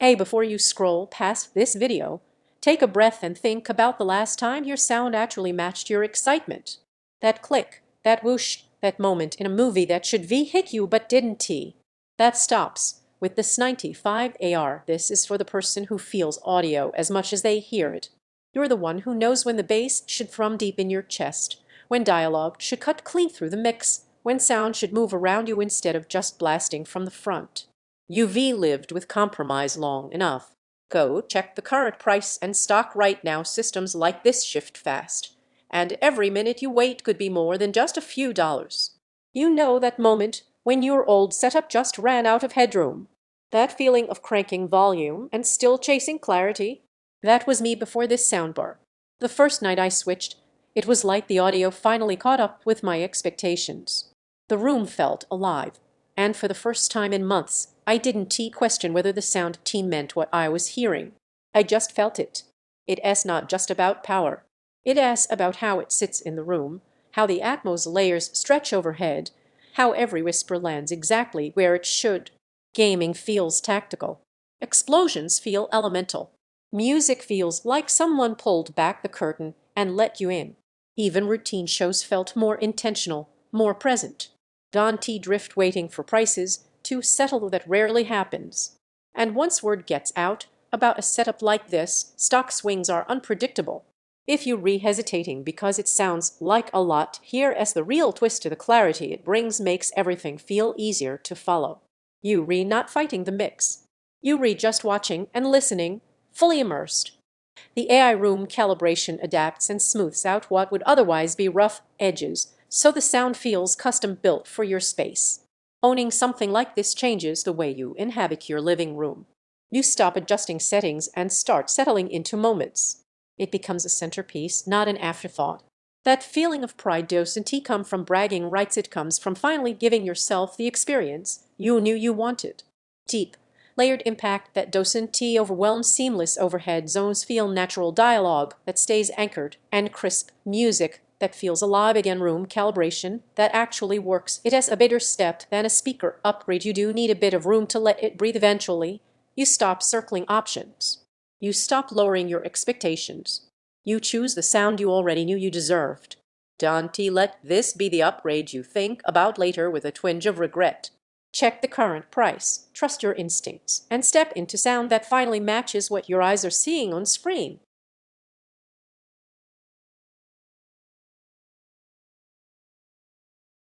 Hey, before you scroll past this video, take a breath and think about the last time your sound actually matched your excitement. That click, that whoosh, that moment in a movie that should hit you but didn't. That stops with this 95AR. This is for the person who feels audio as much as they hear it. You're the one who knows when the bass should thrum deep in your chest, when dialogue should cut clean through the mix, when sound should move around you instead of just blasting from the front. You've lived with compromise long enough. Go check the current price and stock right now. Systems like this shift fast, and every minute you wait could be more than just a few dollars. You know that moment when your old setup just ran out of headroom? That feeling of cranking volume and still chasing clarity? That was me before this soundbar. The first night I switched, it was like the audio finally caught up with my expectations. The room felt alive, and for the first time in months, I didn't question whether the sound team meant what I was hearing. I just felt it. It's not just about power. It's about how it sits in the room, how the Atmos layers stretch overhead, how every whisper lands exactly where it should. Gaming feels tactical. Explosions feel elemental. Music feels like someone pulled back the curtain and let you in. Even routine shows felt more intentional, more present. Don't drift waiting for prices to settle that rarely happens. And once word gets out about a setup like this, stock swings are unpredictable. If you hesitating because it sounds like a lot, here as the real twist to the clarity it brings makes everything feel easier to follow. You not fighting the mix. You just watching and listening, fully immersed. The AI room calibration adapts and smooths out what would otherwise be rough edges, so the sound feels custom built for your space. Owning something like this changes the way you inhabit your living room. You stop adjusting settings and start settling into moments. It becomes a centerpiece, not an afterthought. That feeling of pride doesn't come from bragging rights, it comes from finally giving yourself the experience you knew you wanted. Deep, layered impact that doesn't overwhelm. Seamless overhead zones feel natural. Dialogue that stays anchored and crisp. Music that feels alive again. Room calibration that actually works. It has a bigger step than a speaker upgrade. You do need a bit of room to let it breathe. Eventually, you stop circling options. You stop lowering your expectations. You choose the sound you already knew you deserved. Don't let this be the upgrade you think about later with a twinge of regret. Check the current price, trust your instincts, and step into sound that finally matches what your eyes are seeing on screen.